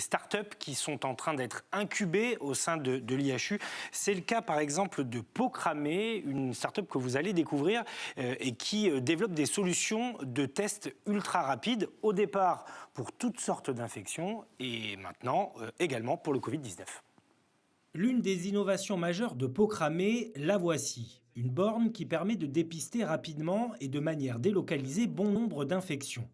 startups qui sont en train d'être incubées au sein de l'IHU. C'est le cas par exemple de Pocramé, une startup que vous allez découvrir et qui développe des solutions de tests ultra rapides, au départ pour toutes sortes d'infections et maintenant également pour le Covid-19. L'une des innovations majeures de Pocramé, la voici. Une borne qui permet de dépister rapidement et de manière délocalisée bon nombre d'infections.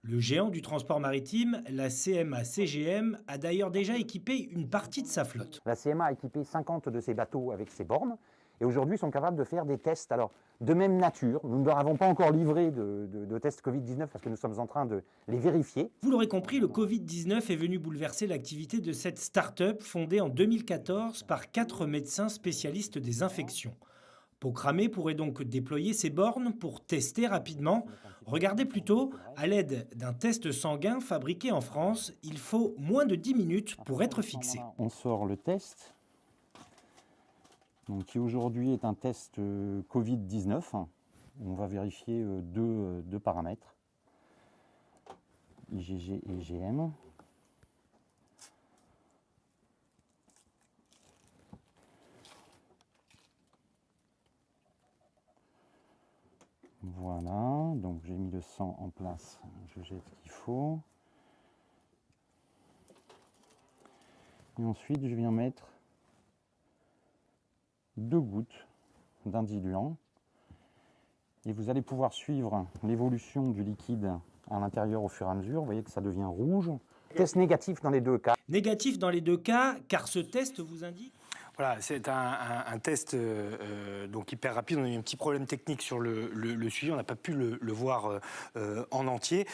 Le géant du transport maritime, la CMA-CGM, a d'ailleurs déjà équipé une partie de sa flotte. La CMA a équipé 50 de ses bateaux avec ces bornes et aujourd'hui sont capables de faire des tests de même nature. Nous ne leur avons pas encore livré de tests Covid-19 parce que nous sommes en train de les vérifier. Vous l'aurez compris, le Covid-19 est venu bouleverser l'activité de cette start-up fondée en 2014 par 4 médecins spécialistes des infections. Pocramé pourrait donc déployer ses bornes pour tester rapidement. Regardez plutôt, à l'aide d'un test sanguin fabriqué en France, il faut moins de 10 minutes pour être fixé. On sort le test, donc, qui aujourd'hui est un test Covid-19. On va vérifier deux paramètres, IgG et IgM. Voilà, donc j'ai mis le sang en place, je jette ce qu'il faut. Et ensuite, je viens mettre 2 gouttes d'un diluant. Et vous allez pouvoir suivre l'évolution du liquide à l'intérieur au fur et à mesure. Vous voyez que ça devient rouge. Test négatif dans les 2 cas. Négatif dans les 2 cas, car ce test vous indique... Voilà, c'est un test donc hyper rapide. On a eu un petit problème technique sur le suivi, on n'a pas pu le voir en entier.